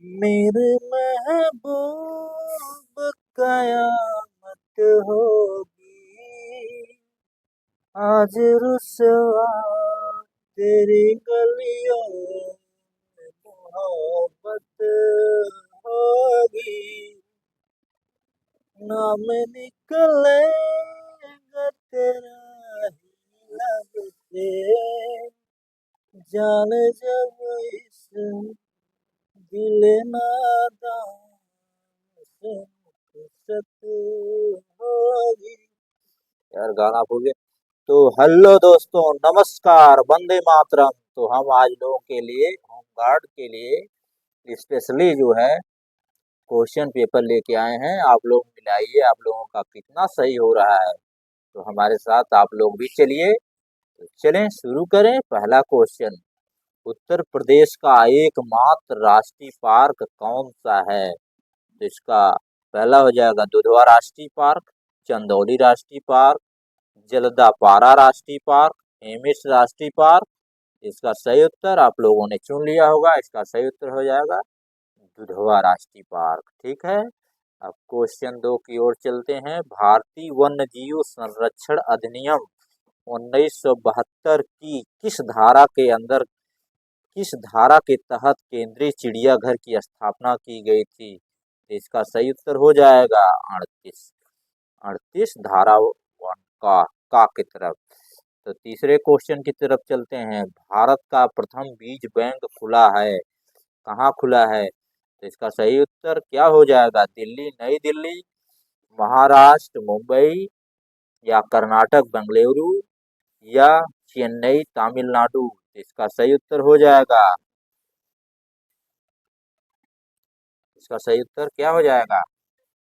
मेरे महबूब कयामत होगी आज रुसवा तेरी गलियों में मोहब्बत होगी नाम निकलेगा तेरा ही लब से जान जब इस दिल नादान से रुखसत होगी। यार गाना भूल गए। तो हेलो दोस्तों, नमस्कार, वंदे मातरम। तो हम आज लोगों के लिए होमगार्ड के लिए स्पेशली जो है क्वेश्चन पेपर लेके आए हैं। आप लोग मिलाइए आप लोगों का कितना सही हो रहा है। तो हमारे साथ आप लोग भी चलिए। तो चलें शुरू करें। पहला क्वेश्चन, उत्तर प्रदेश का एकमात्र राष्ट्रीय पार्क कौन सा है? तो इसका पहला हो जाएगा दुधवा राष्ट्रीय पार्क, चंदौली राष्ट्रीय पार्क, जलदापारा राष्ट्रीय पार्क, हेमिस राष्ट्रीय पार्क। इसका सही उत्तर आप लोगों ने चुन लिया होगा। इसका सही उत्तर हो जाएगा दुधवा राष्ट्रीय पार्क। ठीक है, अब क्वेश्चन 2 की ओर चलते हैं। भारतीय वन्य जीव संरक्षण अधिनियम 1972 की किस धारा के तहत केंद्रीय चिड़ियाघर की स्थापना की गई थी? तो इसका सही उत्तर हो जाएगा 38 38 धारा 1 का की तरफ। तो तीसरे क्वेश्चन की तरफ चलते हैं। भारत का प्रथम बीज बैंक खुला है, कहाँ खुला है? तो इसका सही उत्तर क्या हो जाएगा? दिल्ली, नई दिल्ली, महाराष्ट्र मुंबई, या कर्नाटक बेंगलुरु, या चेन्नई तमिलनाडु। इसका सही उत्तर हो जाएगा, इसका सही उत्तर क्या हो जाएगा?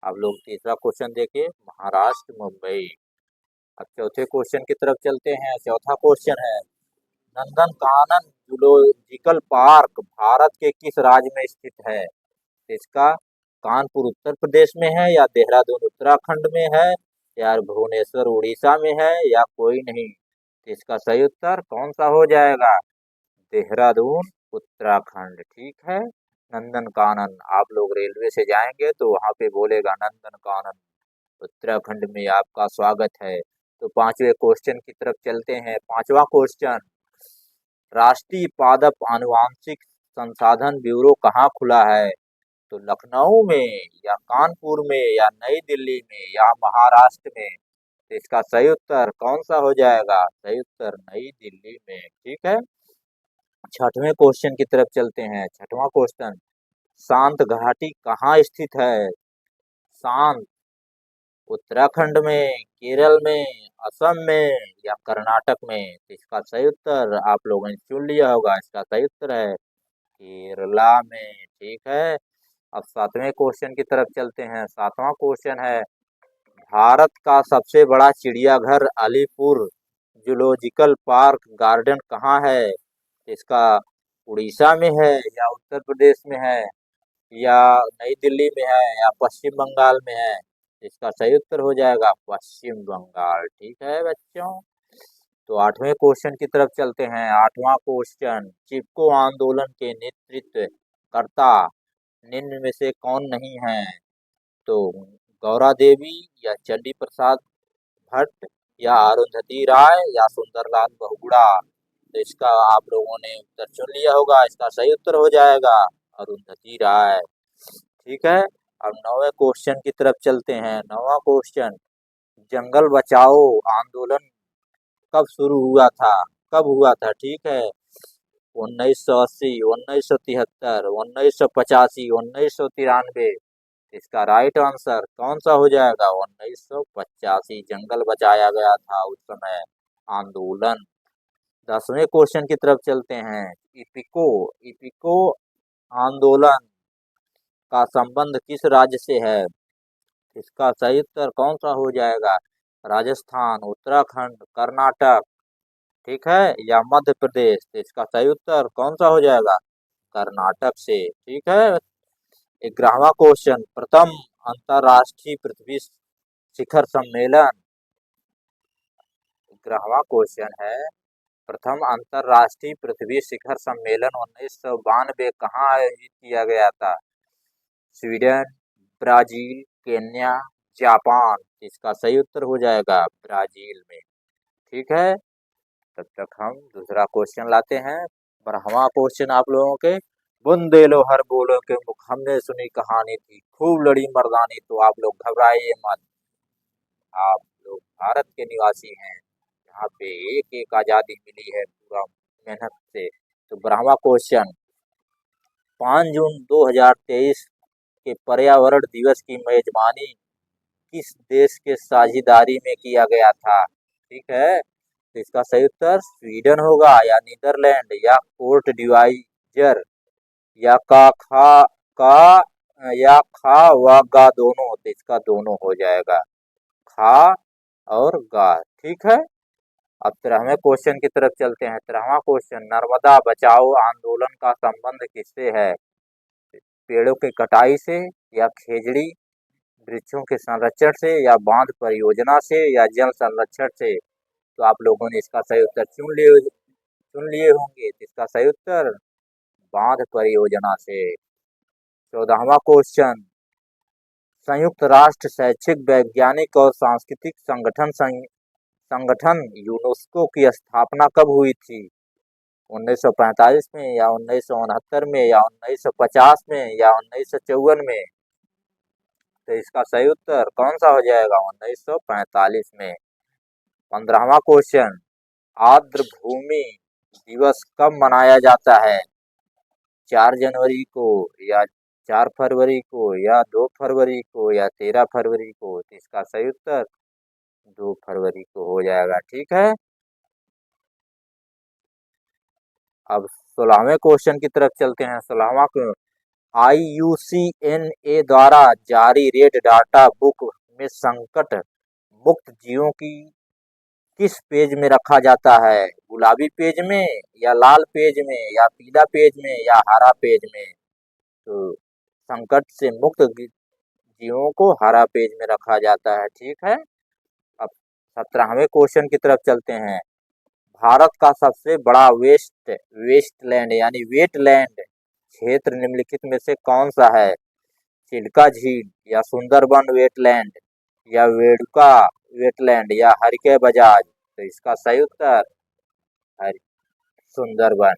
आप लोग तीसरा क्वेश्चन देखिए, महाराष्ट्र मुंबई। अब चौथे क्वेश्चन की तरफ चलते हैं। चौथा क्वेश्चन है, नंदन कानन जूलॉजिकल पार्क भारत के किस राज्य में स्थित है? इसका कानपुर उत्तर प्रदेश में है, या देहरादून उत्तराखंड में है, या भुवनेश्वर उड़ीसा में है, या कोई नहीं? इसका सही उत्तर कौन सा हो जाएगा? देहरादून उत्तराखंड। ठीक है, नंदन कानन। आप लोग रेलवे से जाएंगे तो वहां पे बोलेगा नंदन कानन उत्तराखंड में आपका स्वागत है। तो पांचवे क्वेश्चन की तरफ चलते हैं। पांचवा क्वेश्चन, राष्ट्रीय पादप आनुवांशिक संसाधन ब्यूरो कहाँ खुला है? तो लखनऊ में, या कानपुर में, या नई दिल्ली में, या महाराष्ट्र में? तो इसका सही उत्तर कौन सा हो जाएगा? सही उत्तर नई दिल्ली में। ठीक है, छठवें क्वेश्चन की तरफ चलते हैं। छठवां क्वेश्चन, शांत घाटी कहाँ स्थित है? शांत उत्तराखंड में, केरल में, असम में, या कर्नाटक में? तो इसका सही उत्तर आप लोगों ने चुन लिया होगा। इसका सही उत्तर है केरला में। ठीक है, अब सातवें क्वेश्चन की तरफ चलते हैं। सातवां क्वेश्चन है, भारत का सबसे बड़ा चिड़ियाघर अलीपुर जूलॉजिकल पार्क गार्डन कहाँ है? इसका उड़ीसा में है, या उत्तर प्रदेश में है, या नई दिल्ली में है, या पश्चिम बंगाल में है? इसका सही उत्तर हो जाएगा पश्चिम बंगाल। ठीक है बच्चों, तो आठवें क्वेश्चन की तरफ चलते हैं। आठवां क्वेश्चन, चिपको आंदोलन के नेतृत्व कर्ता निम्न में से कौन नहीं है? तो गौरा देवी, या चंडी प्रसाद भट्ट, या अरुंधति राय, या सुंदरलाल बहुगुणा? तो इसका आप लोगों ने उत्तर चुन लिया होगा। इसका सही उत्तर हो जाएगा अरुंधति राय। ठीक है, अब नौवें क्वेश्चन की तरफ चलते हैं। नौवां क्वेश्चन, जंगल बचाओ आंदोलन कब शुरू हुआ था? कब हुआ था? ठीक है, 1980, 1973, 1985, 1993? इसका राइट आंसर कौन सा हो जाएगा? 1985 जंगल बचाया गया था उस समय, आंदोलन। 10वें क्वेश्चन की तरफ चलते हैं। इपिको इपिको आंदोलन का संबंध किस राज्य से है? इसका सही उत्तर कौन सा हो जाएगा? राजस्थान, उत्तराखंड, कर्नाटक? ठीक है, या मध्य प्रदेश? तो इसका सही उत्तर कौन सा हो जाएगा? कर्नाटक से। ठीक है, 11वां क्वेश्चन, प्रथम अंतर्राष्ट्रीय पृथ्वी शिखर सम्मेलन। 11वां क्वेश्चन है, प्रथम अंतर्राष्ट्रीय पृथ्वी शिखर सम्मेलन 1992 कहाँ आयोजित किया गया था? Sweden, Brazil, Kenya, Japan. इसका सही उत्तर हो जाएगा ब्राजील में। ठीक है, तब तक हम दूसरा क्वेश्चन लाते हैं। 12वां क्वेश्चन आप लोगों के, बुंदे लो हर बोलो के मुख, हमने सुनी कहानी थी, खूब लड़ी मर्दानी, तो आप लोग घबराइए मत। आप लोग भारत के निवासी हैं, यहाँ पे एक एक आजादी मिली है पूरा मेहनत से। तो 12वां क्वेश्चन, 5 जून 2023 के पर्यावरण दिवस की मेजबानी किस देश के साझेदारी में किया गया था? ठीक है, तो इसका सही उत्तर स्वीडन होगा, या नीदरलैंड, या कोर्ट डिवाइजर, या का या खा व गा दोनों। तो इसका दोनों हो जाएगा, खा और गा। ठीक है, अब 13वें क्वेश्चन की तरफ चलते हैं। 13वां क्वेश्चन, नर्मदा बचाओ आंदोलन का संबंध किससे है? पेड़ों की कटाई से, या खेजड़ी वृक्षों के संरक्षण से, या बांध परियोजना से, या जल संरक्षण से। तो आप लोगों ने इसका सही उत्तर चुन लिए होंगे। तो इसका सही उत्तर बांध परियोजना से। 14वां क्वेश्चन, संयुक्त राष्ट्र शैक्षिक वैज्ञानिक और सांस्कृतिक संगठन यूनेस्को की स्थापना कब हुई थी? 1945 में, या 1969 में, या 1950 में, या 1954 में। तो इसका सही उत्तर कौन सा हो जाएगा? 1945 में। 15वां क्वेश्चन, आर्द्र भूमि दिवस कब मनाया जाता है? 4 जनवरी को, या 4 फरवरी को, या 2 फरवरी को, या 13 फरवरी को। तो इसका सही उत्तर 2 फरवरी को हो जाएगा। ठीक है, अब 16वें क्वेश्चन की तरफ चलते हैं। 16वां क्वेश्चन, IUCN द्वारा जारी रेड डाटा बुक में संकट मुक्त जीवों की किस पेज में रखा जाता है? गुलाबी पेज में, या लाल पेज में, या पीला पेज में, या हरा पेज में। तो संकट से मुक्त जीवों को हरा पेज में रखा जाता है। ठीक है, अब 17वें क्वेश्चन की तरफ चलते हैं। भारत का सबसे बड़ा वेस्टलैंड यानी वेटलैंड क्षेत्र निम्नलिखित में से कौन सा है? चिल्का झील, या सुंदरबन वेटलैंड, या वेडुका वेटलैंड, या हरिके बजाज। तो इसका सही उत्तर हरि सुंदरबन,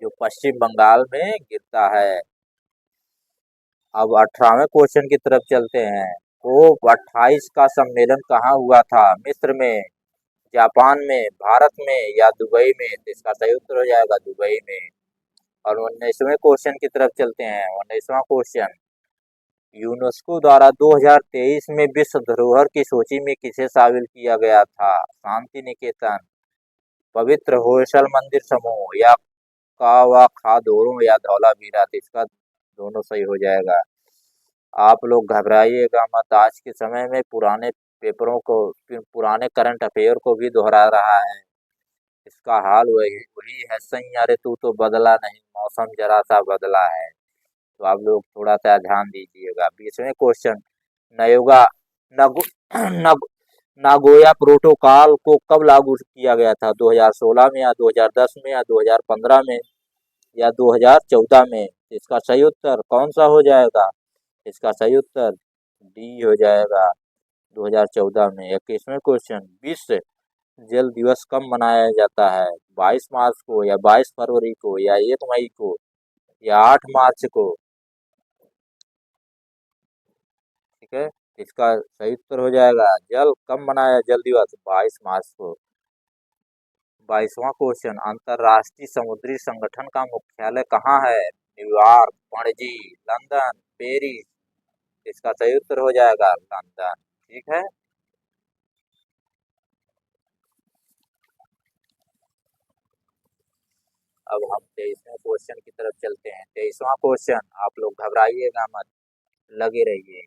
जो पश्चिम बंगाल में गिरता है। अब 18वें क्वेश्चन की तरफ चलते हैं। कोप 28 का सम्मेलन कहाँ हुआ था? मिस्र में, जापान में, भारत में, या दुबई में। तो इसका सही उत्तर हो जाएगा दुबई में। और 19वें क्वेश्चन की तरफ चलते हैं। 19वां क्वेश्चन, यूनेस्को द्वारा 2023 में विश्व धरोहर की सूची में किसे शामिल किया गया था? शांति निकेतन, पवित्र होयसल मंदिर समूह, या कावा खादोरों, या धौलावीरा। तो इसका दोनों सही हो जाएगा। आप लोग घबराइएगा मत, आज के समय में पुराने पेपरों को, पुराने करंट अफेयर को भी दोहरा रहा है। इसका हाल वही वही है, सही। अरे तू तो बदला नहीं, मौसम जरा सा बदला है। तो आप लोग थोड़ा सा ध्यान दीजिएगा। 20वें क्वेश्चन, नयोगा नगो नग नागोया प्रोटोकॉल को कब लागू किया गया था? 2016 में, या 2010 में, या 2015 में, या 2014 में। इसका सही उत्तर कौन सा हो जाएगा? इसका सही उत्तर डी हो जाएगा, 2014 में। 21वें क्वेश्चन, विश्व जल दिवस कब मनाया जाता है? 22 मार्च को, या 22 फरवरी को, या 1 मई को, या 8 मार्च को। ठीक है, इसका सही उत्तर हो जाएगा, जल कब मनाया जल दिवस? 22 मार्च को। 22वां क्वेश्चन, अंतर्राष्ट्रीय समुद्री संगठन का मुख्यालय कहाँ है? New York, Panaji, London, Paris. इसका सही उत्तर हो जाएगा लंदन। ठीक है, अब हम 23वें क्वेश्चन की तरफ चलते हैं। 23वां क्वेश्चन, आप लोग घबराइएगा मत, लगे रहिए,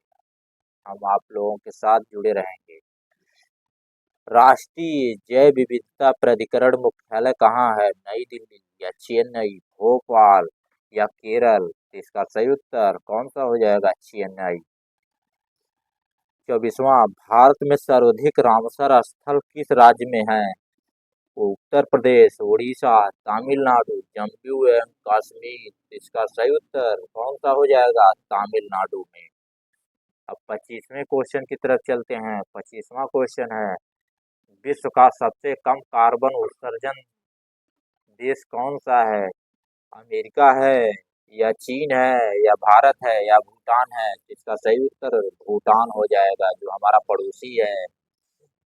हम आप लोगों के साथ जुड़े रहेंगे। राष्ट्रीय जैव विविधता प्राधिकरण मुख्यालय कहाँ है? नई दिल्ली, या चेन्नई, भोपाल, या केरल। इसका सही उत्तर कौन सा हो जाएगा? चेन्नई। 24वां, भारत में सर्वाधिक रामसर स्थल किस राज्य में है? उत्तर प्रदेश, उड़ीसा, तमिलनाडु, जम्मू एवं कश्मीर। इसका सही उत्तर कौन सा हो जाएगा? तमिलनाडु में। अब 25वें क्वेश्चन की तरफ चलते हैं। 25वां क्वेश्चन है, विश्व का सबसे कम कार्बन उत्सर्जन देश कौन सा है? अमेरिका है, या चीन है, या भारत है, या भूटान है? इसका सही उत्तर भूटान हो जाएगा, जो हमारा पड़ोसी है।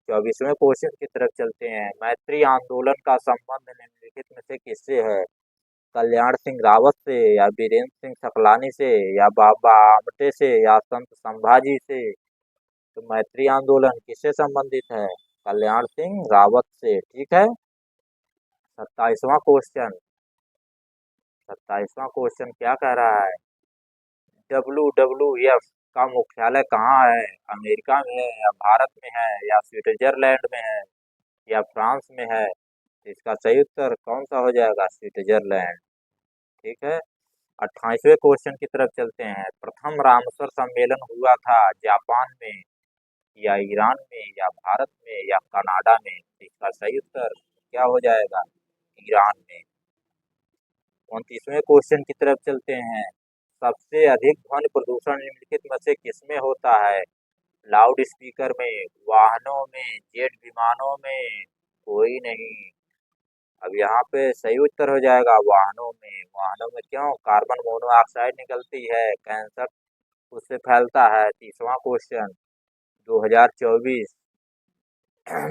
24वें क्वेश्चन की तरफ चलते हैं। मैत्री आंदोलन का संबंध निम्नलिखित में से किससे है? कल्याण सिंह रावत से, या बीरेंद्र सिंह सकलानी से, या बाबा आमटे से, या संत संभाजी से? तो मैत्री आंदोलन किससे संबंधित है? कल्याण सिंह रावत से। ठीक है। 27वां क्वेश्चन। 27वां क्वेश्चन क्या कह रहा है? WWF का मुख्यालय कहाँ है? अमेरिका में है, या भारत में है, या स्विट्जरलैंड में है, या फ्रांस में है? इसका सही उत्तर कौन सा हो जाएगा? स्विट्जरलैंड। ठीक है। 28वें क्वेश्चन की तरफ चलते हैं। प्रथम रामसर सम्मेलन हुआ था जापान में, या ईरान में, या भारत में, या कनाडा में? इसका सही उत्तर क्या हो जाएगा? ईरान में। 29वें क्वेश्चन की तरफ चलते हैं। सबसे अधिक ध्वनि प्रदूषण निम्नलिखित में से किसमें होता है? लाउड स्पीकर में, वाहनों में, जेट विमानों में? कोई नहीं। अब यहाँ पे सही उत्तर हो जाएगा वाहनों में। वाहनों में क्यों? कार्बन मोनोऑक्साइड निकलती है, कैंसर उससे फैलता है। 30वां क्वेश्चन। 2024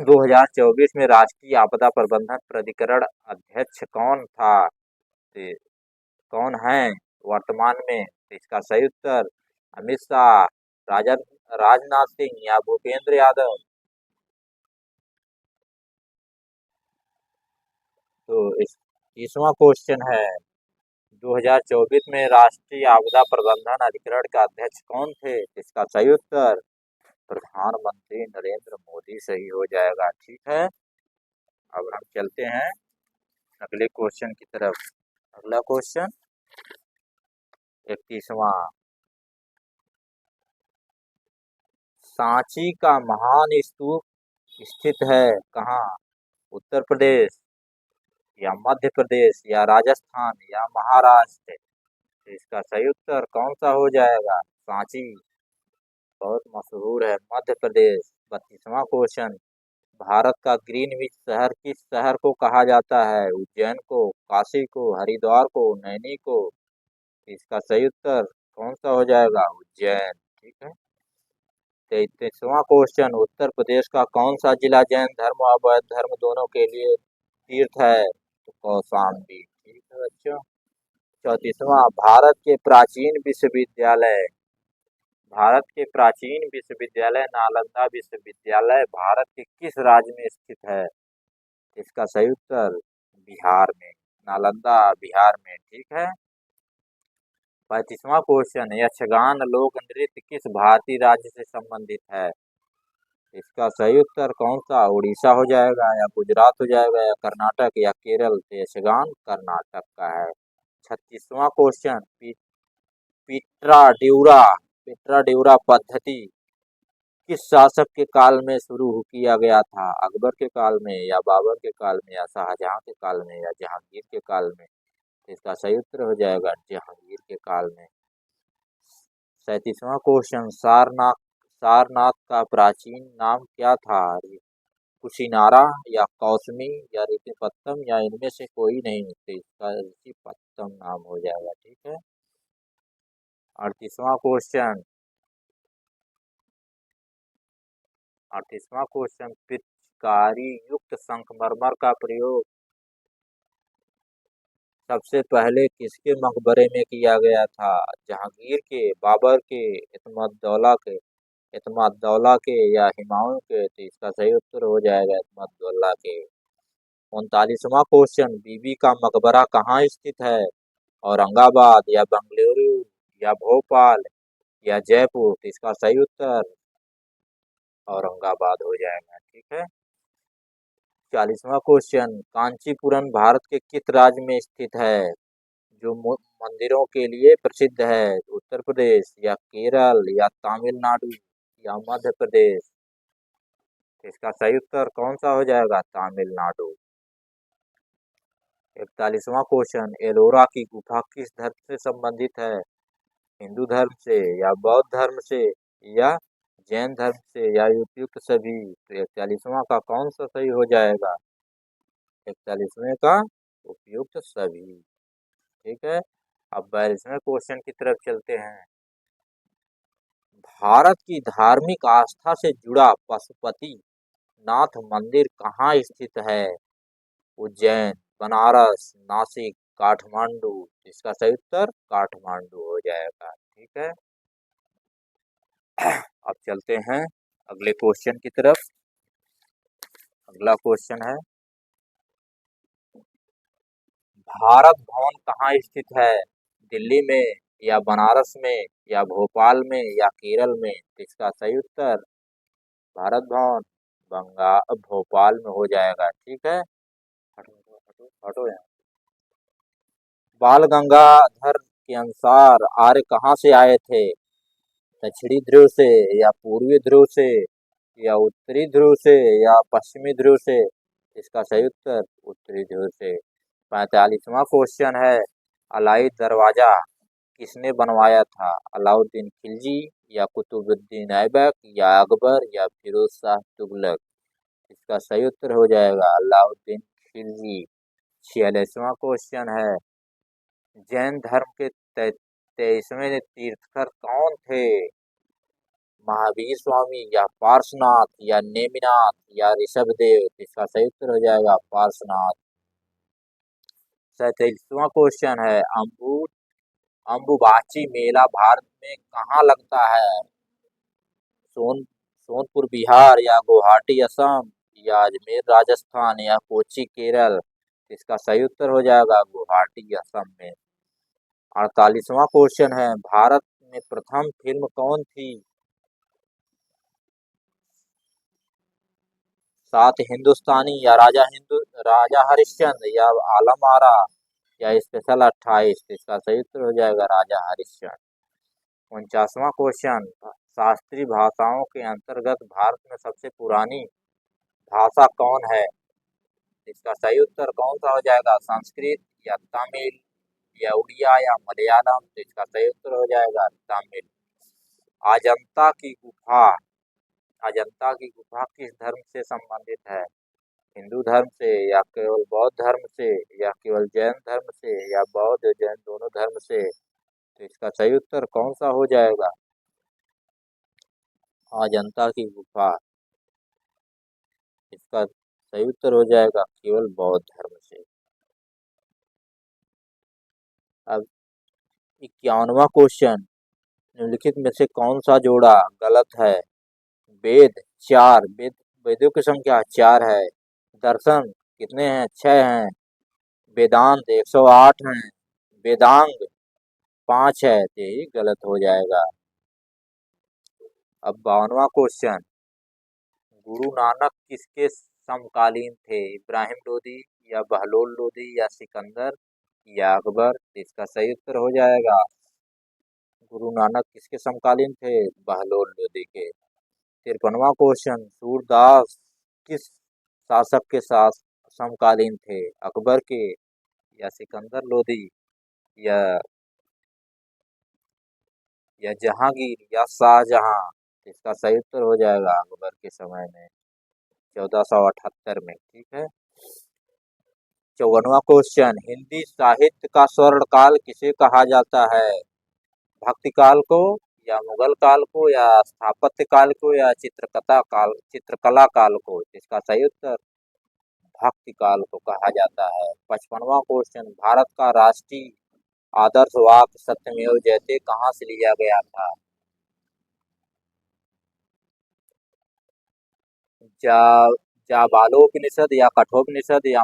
2024 में राष्ट्रीय आपदा प्रबंधन प्राधिकरण अध्यक्ष कौन था? तो कौन है वर्तमान में? तो इसका सही उत्तर अमित शाह, राजनाथ सिंह, या भूपेंद्र यादव? तो इस 30वां क्वेश्चन है। 2024 में राष्ट्रीय आपदा प्रबंधन अधिकरण का अध्यक्ष कौन थे? इसका सही उत्तर प्रधानमंत्री नरेंद्र मोदी सही हो जाएगा। ठीक है। अब हम चलते हैं अगले क्वेश्चन की तरफ। अगला क्वेश्चन 31वां। सांची का महान स्तूप स्थित है कहाँ? उत्तर प्रदेश, या मध्य प्रदेश, या राजस्थान, या महाराष्ट्र? तो इसका सही उत्तर कौन सा हो जाएगा? सांची बहुत मशहूर है, मध्य प्रदेश। 32वां क्वेश्चन। भारत का ग्रीनविच शहर किस शहर को कहा जाता है? उज्जैन को, काशी को, हरिद्वार को, नैनी को? इसका सही उत्तर कौन सा हो जाएगा? उज्जैन। ठीक है। 33वां क्वेश्चन। उत्तर प्रदेश का कौन सा जिला जैन धर्म और बौद्ध धर्म दोनों के लिए तीर्थ है? तो कौशाम्बी। ठीक है बच्चों। 34वां। भारत के प्राचीन विश्वविद्यालय नालंदा विश्वविद्यालय भारत के किस राज्य में स्थित है? इसका सही उत्तर बिहार में, नालंदा बिहार में। ठीक है। 35वां क्वेश्चन। यक्षगान लोक नृत्य किस भारतीय राज्य से संबंधित है? इसका सही उत्तर कौन सा? उड़ीसा हो जाएगा, या गुजरात हो जाएगा, या कर्नाटक, या केरल? तो यक्षगान कर्नाटक का है। 36वां क्वेश्चन। पिट्रा ड्यूरा पिट्रा ड्यूरा पद्धति किस शासक के काल में शुरू किया गया था? अकबर के काल में, या बाबर के काल में, या शाहजहां के काल में, या जहांगीर के काल में? इसका सही उत्तर हो जाएगा जहांगीर के काल में। 37वां क्वेश्चन। सारनाथ का प्राचीन नाम क्या था? कुशिनारा, या कौसमी, या ऋषिपत्तम, या इनमें से कोई नहीं? तो इसका ऋषिपत्तम नाम हो जाएगा। ठीक है। 38वां क्वेश्चन। 38वां क्वेश्चन। पिचकारी युक्त संगमरमर का प्रयोग सबसे पहले किसके मकबरे में किया गया था? जहांगीर के, बाबर के, इत्माद दौला के, या हुमायूं के? तो इसका सही उत्तर हो जाएगा इत्माद दौला के। 39वां क्वेश्चन। बीबी का मकबरा कहाँ स्थित है? औरंगाबाद, या बेंगलुरु, या भोपाल, या जयपुर? तो इसका सही उत्तर औरंगाबाद हो जाएगा। ठीक है। 40वां क्वेश्चन। कांचीपुरम भारत के किस राज्य में स्थित है, जो मंदिरों के लिए प्रसिद्ध है? उत्तर प्रदेश, या केरल, या तमिलनाडु, या मध्य प्रदेश? इसका सही उत्तर कौन सा हो जाएगा? तमिलनाडु। 41वां क्वेश्चन, एलोरा की गुफा किस धर्म से संबंधित है? हिंदू धर्म से या बौद्ध धर्म से या जैन धर्म से या उपयुक्त सभी? तो 41वां का कौन सा सही हो जाएगा? 41वें का उपयुक्त सभी। ठीक है। अब 42वें क्वेश्चन की तरफ चलते हैं। भारत की धार्मिक आस्था से जुड़ा पशुपति नाथ मंदिर कहाँ स्थित है? उज्जैन, बनारस, नासिक, काठमांडू? इसका सही उत्तर काठमांडू हो जाएगा। ठीक है। अब चलते हैं अगले क्वेश्चन की तरफ। अगला क्वेश्चन है, भारत भवन कहाँ स्थित है? दिल्ली में या बनारस में या भोपाल में या केरल में? इसका सही उत्तर भारत भवन भोपाल में हो जाएगा। ठीक है। हटो हटो हटो यहाँ। बाल गंगाधर के अनुसार आर्य कहाँ से आए थे? दक्षिणी ध्रुव से या पूर्वी ध्रुव से या उत्तरी ध्रुव से या पश्चिमी ध्रुव से? इसका सही उत्तर उत्तरी ध्रुव से। 45वां क्वेश्चन है, अलाई दरवाजा किसने बनवाया था? अलाउद्दीन खिलजी या कुतुबुद्दीन ऐबक या अकबर या फिरोज शाह तुगलक? इसका सही उत्तर हो जाएगा अलाउद्दीन खिलजी। 46वां क्वेश्चन है, जैन धर्म के 23वें तीर्थकर कौन थे? महावीर स्वामी या पार्श्वनाथ या नेमिनाथ या ऋषभदेव? इसका सही उत्तर हो जाएगा पार्श्वनाथ। 37वां क्वेश्चन है, अम्बुबाची मेला भारत में कहाँ लगता है? सोनपुर बिहार या गुवाहाटी असम या अजमेर राजस्थान या कोच्चि केरल? इसका सही उत्तर हो जाएगा गुवाहाटी असम में। 48वां क्वेश्चन है, भारत में प्रथम फिल्म कौन थी? सात हिंदुस्तानी या राजा हरिश्चंद्र या आलम आरा या स्पेशल 28? इसका सही उत्तर हो जाएगा राजा हरिश्चंद्र। 49वां क्वेश्चन, शास्त्रीय भाषाओं के अंतर्गत भारत में सबसे पुरानी भाषा कौन है? इसका सही उत्तर कौन सा हो जाएगा? संस्कृत या तमिल या उड़िया या मलयालम? तो इसका सही उत्तर हो जाएगा तमिल। अजंता की गुफा अजंता की गुफा किस धर्म से संबंधित है? हिंदू धर्म से या केवल बौद्ध धर्म से या केवल जैन धर्म से या बौद्ध जैन दोनों धर्म से? तो इसका सही उत्तर कौन सा हो जाएगा? अजंता की गुफा, इसका सही उत्तर हो जाएगा केवल बौद्ध धर्म से। अब 51वां क्वेश्चन, निम्नलिखित में से कौन सा जोड़ा गलत है? वेद 4, वेदों की संख्या 4 है। दर्शन कितने हैं? 6 हैं। वेदांत 108 हैं। वेदांग 5 है। यही गलत हो जाएगा। अब 52वां क्वेश्चन, गुरु नानक किसके समकालीन थे? इब्राहिम लोदी या बहलोल लोदी या सिकंदर या अकबर? इसका सही उत्तर हो जाएगा गुरु नानक किसके समकालीन थे? बहलोल लोदी के। 53वां क्वेश्चन, सूरदास किस शासक के साथ समकालीन थे? अकबर के या सिकंदर लोदी या जहांगीर या शाहजहां? इसका सही उत्तर हो जाएगा अकबर के समय में 1478 में। ठीक है। 54वां क्वेश्चन, हिंदी साहित्य का स्वर्ण काल किसे कहा जाता है? भक्ति काल को या मुगल काल को या स्थापत्य काल को या चित्रकला काल को? इसका सही उत्तर भक्ति काल को कहा जाता है। 55वां क्वेश्चन, भारत का राष्ट्रीय आदर्श वाक्य सत्यमेव जयते कहाँ से लिया गया था? जा जाबालोपनिषद या कठोपनिषद या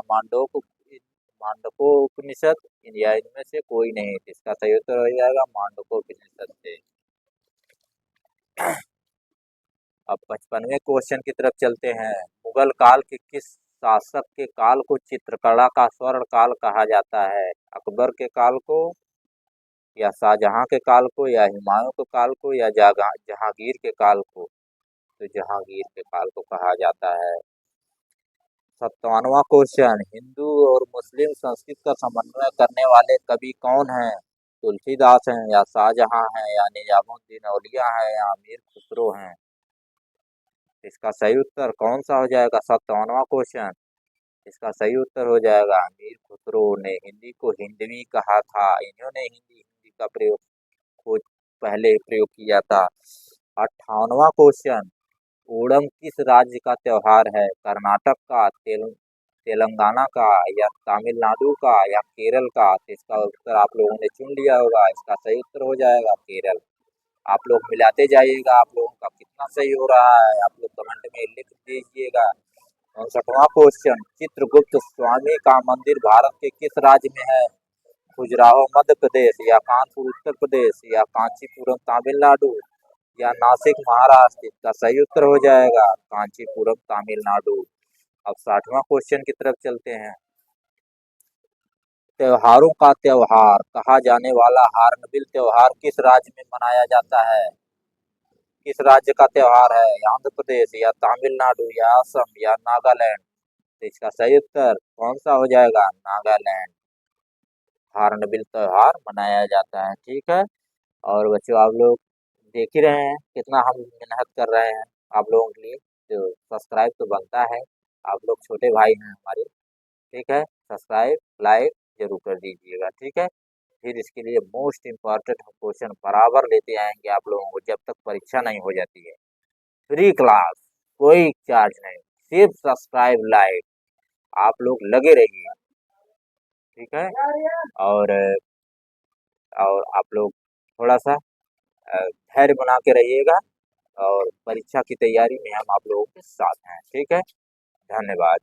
मांडकोपनिषद या इनमें से कोई नहीं? इसका सही उत्तर हो जाएगा मांडकोपनिषद से। अब 55वें क्वेश्चन की तरफ चलते हैं। मुगल काल के किस शासक के काल को चित्रकला का स्वर्ण काल कहा जाता है? अकबर के काल को या शाहजहां के काल को या हुमायूं के काल को या जहांगीर के काल को? तो जहांगीर के काल को कहा जाता है। 57वां क्वेश्चन, हिंदू और मुस्लिम संस्कृति का समन्वय करने वाले कवि कौन हैं? तुलसीदास हैं या शाहजहां हैं या निजामुद्दीन औलिया है या अमीर खुसरो हैं? इसका सही उत्तर कौन सा हो जाएगा? 57वां क्वेश्चन, इसका सही उत्तर हो जाएगा अमीर खुसरो ने हिंदी को हिंदवी कहा था। इन्होंने हिंदी हिंदी का प्रयोग खोज पहले प्रयोग किया था। 58वां क्वेश्चन, ओणम किस राज्य का त्योहार है? कर्नाटक का, तेलंगाना का या तमिलनाडु का या केरल का? तो इसका उत्तर आप लोगों ने चुन लिया होगा। इसका सही उत्तर हो जाएगा केरल। आप लोग मिलाते जाइएगा, आप लोगों का कितना सही हो रहा है आप लोग कमेंट में लिख दीजिएगा। 59वां क्वेश्चन, चित्रगुप्त स्वामी का मंदिर भारत के किस राज्य में है? खजुराहो मध्य प्रदेश या कानपुर उत्तर प्रदेश या कांचीपुरम तमिलनाडु या नासिक महाराष्ट्र? इसका सही उत्तर हो जाएगा कांचीपुरम तमिलनाडु। अब 60वां क्वेश्चन की तरफ चलते हैं। त्योहारों का त्योहार कहा जाने वाला हार्नबिल त्योहार किस राज्य में मनाया जाता है? किस राज्य का त्योहार है? आंध्र प्रदेश या तमिलनाडु या असम या नागालैंड? तो इसका सही उत्तर कौन सा हो जाएगा? नागालैंड। हार्नबिल त्योहार मनाया जाता है। ठीक है, और बच्चों आप लोग देख ही रहे हैं कितना हम मेहनत कर रहे हैं आप लोगों के लिए, तो सब्सक्राइब तो बनता है। आप लोग छोटे भाई हैं हमारे। ठीक है, सब्सक्राइब लाइक जरूर कर दीजिएगा। ठीक है, फिर इसके लिए मोस्ट इम्पॉर्टेंट क्वेश्चन बराबर लेते आएंगे आप लोगों को जब तक परीक्षा नहीं हो जाती है। फ्री क्लास, कोई चार्ज नहीं, सिर्फ सब्सक्राइब लाइक, आप लोग लगे रहिए। ठीक है, और आप लोग थोड़ा सा धैर्य बना के रहिएगा और परीक्षा की तैयारी में हम आप लोगों के साथ हैं। ठीक है, धन्यवाद।